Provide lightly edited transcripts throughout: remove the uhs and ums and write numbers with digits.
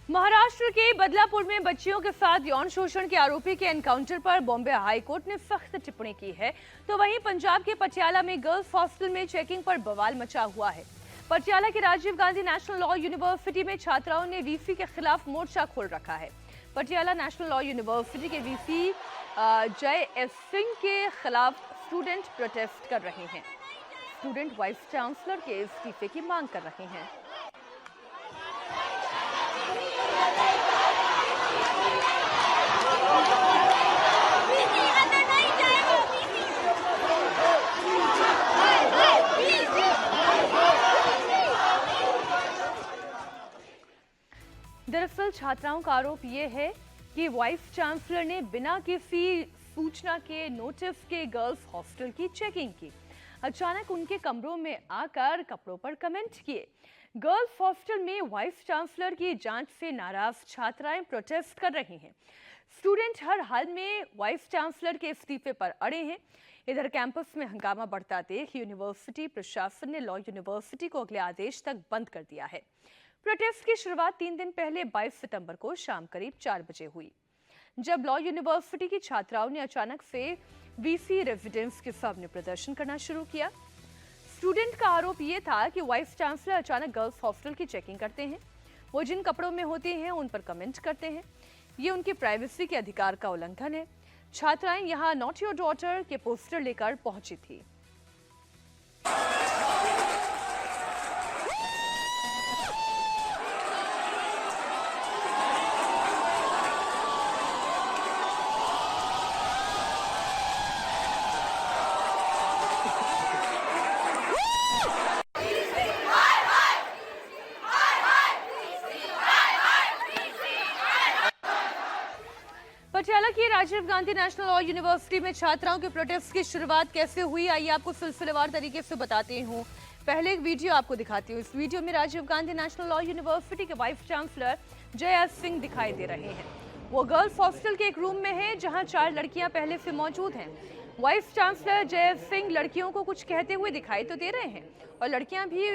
महाराष्ट्र के बदलापुर में बच्चियों के साथ यौन शोषण के आरोपी के एनकाउंटर पर बॉम्बे हाई कोर्ट ने सख्त टिप्पणी की है, तो वहीं पंजाब के पटियाला में गर्ल्स हॉस्टल में चेकिंग पर बवाल मचा हुआ है। पटियाला के Rajiv Gandhi national law university में छात्राओं ने वीसी के खिलाफ मोर्चा खोल रखा है। पटियाला नेशनल लॉ यूनिवर्सिटी के वीसी जय एस सिंह के खिलाफ स्टूडेंट प्रोटेस्ट कर रहे हैं। स्टूडेंट वाइस चांसलर के इस्तीफे की मांग कर रहे हैं। दरअसल छात्राओं का आरोप ये है कि वाइस चांसलर ने बिना किसी सूचना के नोटिस के गर्ल्स हॉस्टल की चेकिंग की। अचानक उनके कमरों में आकर कपड़ों पर कमेंट किए। गर्ल्स हॉस्टल में वाइस चांसलर की जांच से नाराज छात्राएं प्रोटेस्ट कर रही हैं। स्टूडेंट हर हाल में वाइस चांसलर के इस्तीफे पर अड़े हैं। इधर कैंपस में हंगामा बढ़ता देख यूनिवर्सिटी प्रशासन ने लॉ यूनिवर्सिटी को अगले आदेश तक बंद कर दिया है। प्रोटेस्ट की शुरुआत 3 दिन पहले 22 सितंबर को शाम करीब 4 बजे हुई, जब लॉ यूनिवर्सिटी की छात्राओं ने अचानक से वीसी रेजिडेंस के सामने प्रदर्शन करना शुरू किया। स्टूडेंट का आरोप यह था कि वाइस चांसलर अचानक गर्ल्स हॉस्टल की चेकिंग करते हैं। वो जिन कपड़ों में होते हैं उन पर कमेंट करते हैं। ये उनकी प्राइवेसी के अधिकार का उल्लंघन है। छात्राएं यहां नॉट योर डॉटर के पोस्टर लेकर पहुंची थी। पटियाला की Rajiv Gandhi national law university में छात्राओं के प्रोटेस्ट की शुरुआत कैसे हुई, आइए आपको सिलसिलेवार तरीके से बताती हूँ। पहले एक वीडियो आपको दिखाती हूँ। इस वीडियो में Rajiv Gandhi national law university के vice chancellor Jai S Singh दिखाई दे रहे हैं। वो गर्ल्स हॉस्टल के एक रूम में है जहाँ 4 लड़कियां पहले से मौजूद हैं। Vice chancellor Jai S Singh लड़कियों को कुछ कहते हुए दिखाई तो दे रहे हैं और लड़कियां भी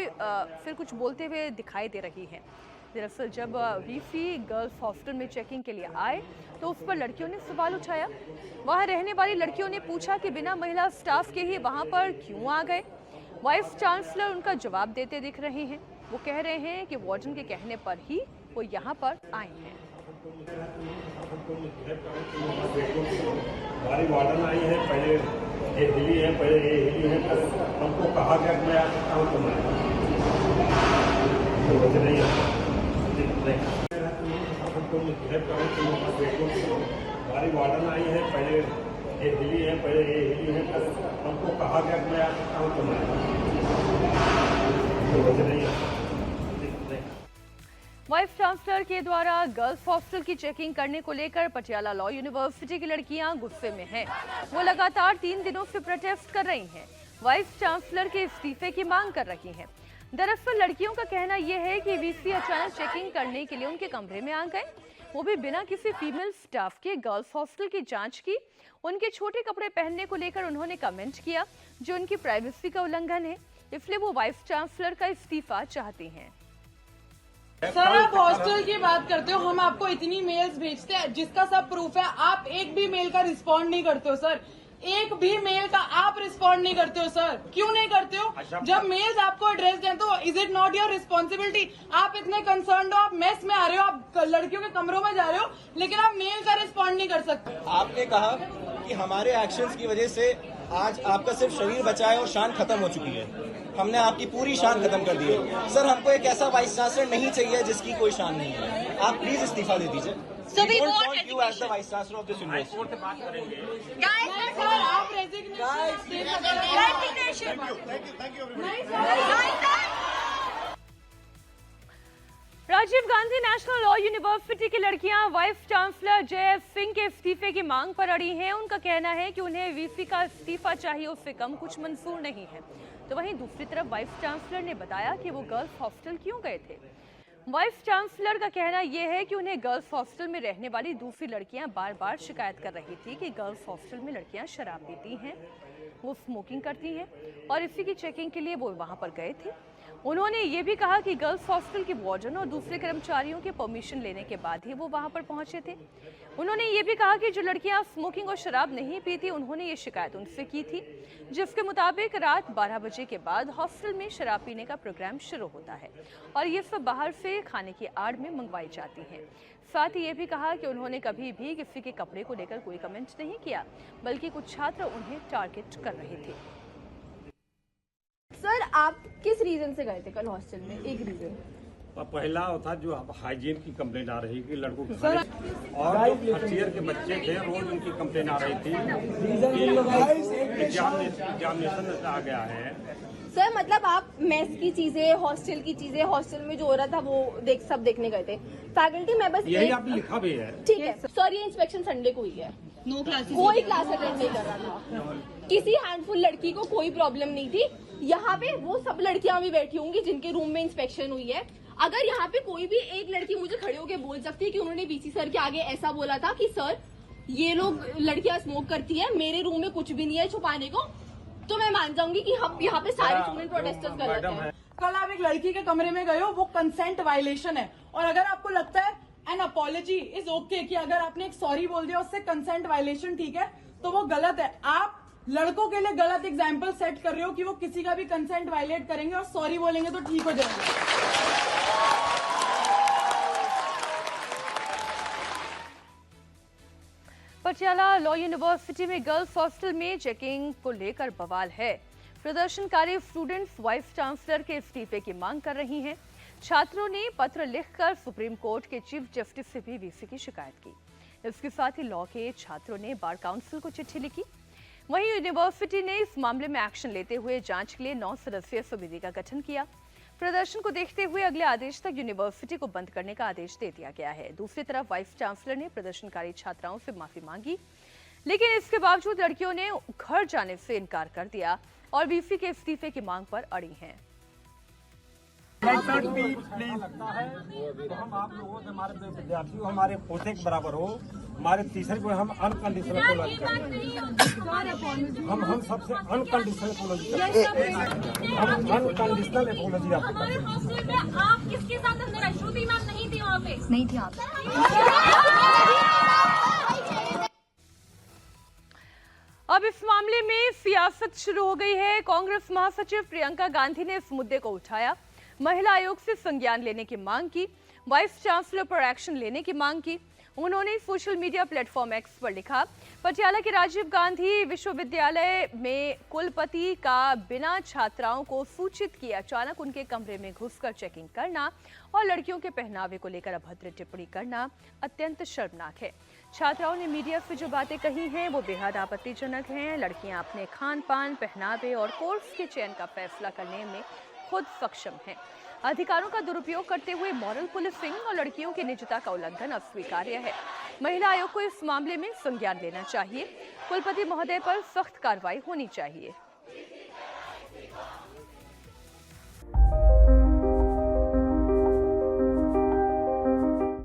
फिर कुछ बोलते हुए दिखाई दे रही हैं। दरअसल जब वीसी गर्ल्स हॉस्टल में चेकिंग के लिए आए तो उस पर लड़कियों ने सवाल उठाया। वहां रहने वाली लड़कियों ने पूछा कि बिना महिला स्टाफ के ही वहां पर क्यों आ गए। वाइस चांसलर उनका जवाब देते दिख रहे हैं। वो कह रहे हैं कि वार्डन के कहने पर ही वो यहाँ पर आए हैं। हमारी वार्डन आई है, पहले ये हिली है, पहले ये हिली है, तो हमको कहा गया कि मैं आ सकता हूँ, तो मैं नहीं आता। हमारी वार्डन आई है, पहले ये हिली है, पहले ये हिली है, तो हमको कहा गया कि मैं आ सकता हूँ, तो मैं नहीं आता। वाइस चांसलर के द्वारा गर्ल्स हॉस्टल की चेकिंग करने को लेकर पटियाला लॉ यूनिवर्सिटी की लड़कियां गुस्से में हैं। वो लगातार 3 दिनों से प्रोटेस्ट कर रही हैं। वाइस चांसलर के इस्तीफे की मांग कर रही हैं। दरअसल लड़कियों का कहना यह है कि वीसी अचानक चेकिंग करने के लिए उनके कमरे में आ गए, वो भी बिना किसी फीमेल स्टाफ के। गर्ल्स हॉस्टल की जांच की। उनके छोटे कपड़े पहनने को लेकर उन्होंने कमेंट किया, जो उनकी प्राइवेसी का उल्लंघन है। इसलिए वो वाइस चांसलर का इस्तीफा चाहती हैं। सर आप हॉस्टल की बात करते हो, हम आपको इतनी मेल्स भेजते हैं जिसका सब प्रूफ है, आप एक भी मेल का रिस्पॉन्ड नहीं करते हो सर। एक भी मेल का आप रिस्पॉन्ड नहीं करते हो सर। क्यों नहीं करते हो? जब मेल्स आपको एड्रेस दें तो is it not your responsibility? आप इतने कंसर्न हो, आप मेस में आ रहे हो, आप लड़कियों के कमरों में जा रहे हो, लेकिन आप मेल का रिस्पॉन्ड नहीं कर सकते। आपने कहा कि हमारे एक्शंस की वजह से आज आपका सिर्फ शरीर बचा है और शान खत्म हो चुकी है। हमने आपकी पूरी शान खत्म कर दी है। सर हमको एक ऐसा वाइस चांसलर नहीं चाहिए जिसकी कोई शान नहीं है। आप प्लीज इस्तीफा दे दीजिए। We don't want you as the vice chancellor of this university. Sir आप resignation Rajiv Gandhi national law university की लड़कियां vice chancellor Jai S Singh के इस्तीफे की मांग पर अड़ी हैं। उनका कहना है कि उन्हें वीसी का इस्तीफा चाहिए, उससे कम कुछ मंजूर नहीं है। तो वहीं दूसरी तरफ वाइस चांसलर ने बताया कि वो गर्ल्स हॉस्टल क्यों गए थे। वाइस चांसलर का कहना यह है कि उन्हें गर्ल्स हॉस्टल में रहने वाली दूसरी लड़कियां बार बार शिकायत कर रही थी कि गर्ल्स हॉस्टल में लड़कियां शराब पीती हैं, वो स्मोकिंग करती हैं और इसी की चेकिंग के लिए वो वहां पर गए थे। उन्होंने ये भी कहा कि गर्ल्स हॉस्टल के वार्डन और दूसरे कर्मचारियों के परमिशन लेने के बाद ही वो वहां पर पहुंचे थे। उन्होंने ये भी कहा कि जो लड़कियां स्मोकिंग और शराब नहीं पीती, उन्होंने ये शिकायत उनसे की थी, जिसके मुताबिक रात 12 बजे के बाद हॉस्टल में शराब पीने का प्रोग्राम शुरू होता है और ये सब बाहर से खाने की आड़ में मंगवाई जाती हैं। साथ ही ये भी कहा कि उन्होंने कभी भी किसी के कपड़े को लेकर कोई कमेंट नहीं किया, बल्कि कुछ छात्र उन्हें टारगेट कर रहे थे। सर, आप किस रीजन से गए थे कल हॉस्टल में? एक रीजन पहला था जो हाइजीन की कंप्लेंट आ रही थी लड़कों के खाने, और जो फर्स्ट ईयर के बच्चे थे रोज उनकी कंप्लेंट आ रही थी कि एग्जामिनेशन आ गया है। सर, मतलब आप मेस की चीजें, हॉस्टल की चीजें, हॉस्टल में जो हो रहा था वो सब देखने गए थे। फैकल्टी मेंबर्स यही आपने लिखा भी है। ठीक है सर, ये इंस्पेक्शन संडे को हुई है। नो क्लासेस, कोई क्लास अटेंड नहीं कर रहा था। किसी हैंडफुल लड़की को कोई प्रॉब्लम नहीं थी। यहाँ पे वो सब लड़कियां भी बैठी होंगी जिनके रूम में इंस्पेक्शन हुई है। अगर यहाँ पे कोई भी एक लड़की मुझे खड़े होकर बोल सकती है कि उन्होंने वीसी सर के आगे ऐसा बोला था कि सर ये लोग लड़कियां स्मोक करती है, मेरे रूम में कुछ भी नहीं है छुपाने को, तो मैं मान जाऊंगी कि हम यहाँ पे सारे स्टूडेंट प्रोटेस्टर्स गलत हैं। कल आप एक लड़की के कमरे में गए हो, वो कंसेंट वायलेशन है। और अगर आपको लगता है एन अपॉलजी इज ओके कि अगर आपने एक सॉरी बोल दिया उससे कंसेंट वायलेशन ठीक है, तो वो गलत है। आप लड़कों के लिए गलत एग्जाम्पल सेट कर रहे हो कि वो किसी का भी कंसेंट वायलेट करेंगे और सॉरी बोलेंगे तो ठीक हो जाएंगे। पटियाला लॉ यूनिवर्सिटी में गर्ल्स हॉस्टल में चेकिंग को लेकर बवाल है। प्रदर्शनकारी स्टूडेंट्स वाइस चांसलर के इस्तीफे की मांग कर रही हैं। छात्रों ने पत्र लिखकर सुप्रीम कोर्ट के चीफ जस्टिस से भी वीसी की शिकायत की। इसके साथ ही लॉ के छात्रों ने बार काउंसिल को चिट्ठी लिखी। वहीं यूनिवर्सिटी ने इस मामले में एक्शन लेते हुए जांच के लिए 9 सदस्यीय समिति का गठन किया। प्रदर्शन को देखते हुए अगले आदेश तक यूनिवर्सिटी को बंद करने का आदेश दे दिया गया है। दूसरी तरफ वाइस चांसलर ने प्रदर्शनकारी छात्राओं से माफी मांगी, लेकिन इसके बावजूद लड़कियों ने घर जाने से इनकार कर दिया और वीसी के इस्तीफे की मांग पर अड़ी हैं। तो हम आप लोगों से, हमारे विद्यार्थी हमारे पोते के बराबर हो, हमारे टीचर को हम अनकंडीशनल अपोलॉजी करते हैं। हम सबसे अनकंडीशनल अपोलॉजी करते हैं। हम अनकंडीशनल अपोलॉजी आपको करते हैं। हमारे हॉस्टल में आप किसके साथ अंदर है? श्रुति मैम नहीं थी वहाँ पे। नहीं थी आप। अब इस मामले में सियासत शुरू हो गई है। कांग्रेस महासचिव प्रियंका गांधी ने इस मुद्दे को उठाया, महिला आयोग से संज्ञान लेने की मांग की, वाइस चांसलर पर एक्शन लेने की मांग की। उन्होंने सोशल मीडिया प्लेटफॉर्म एक्स पर लिखा, पटियाला के राजीव गांधी विश्वविद्यालय में कुलपति का बिना छात्राओं को सूचित किए अचानक उनके कमरे में घुसकर चेकिंग करना और लड़कियों के पहनावे को लेकर अभद्र टिप्पणी करना अत्यंत शर्मनाक है। छात्राओं ने मीडिया से जो बातें कही हैं वो बेहद आपत्तिजनक हैं। लड़कियां अपने खान पान, पहनावे और कोर्स के चयन का फैसला करने में खुद सक्षम हैं। अधिकारों का दुरुपयोग करते हुए मॉरल पुलिसिंग और लड़कियों की निजता का उल्लंघन अस्वीकार्य है। महिला आयोग को इस मामले में संज्ञान लेना चाहिए। कुलपति महोदय पर सख्त कार्रवाई होनी चाहिए।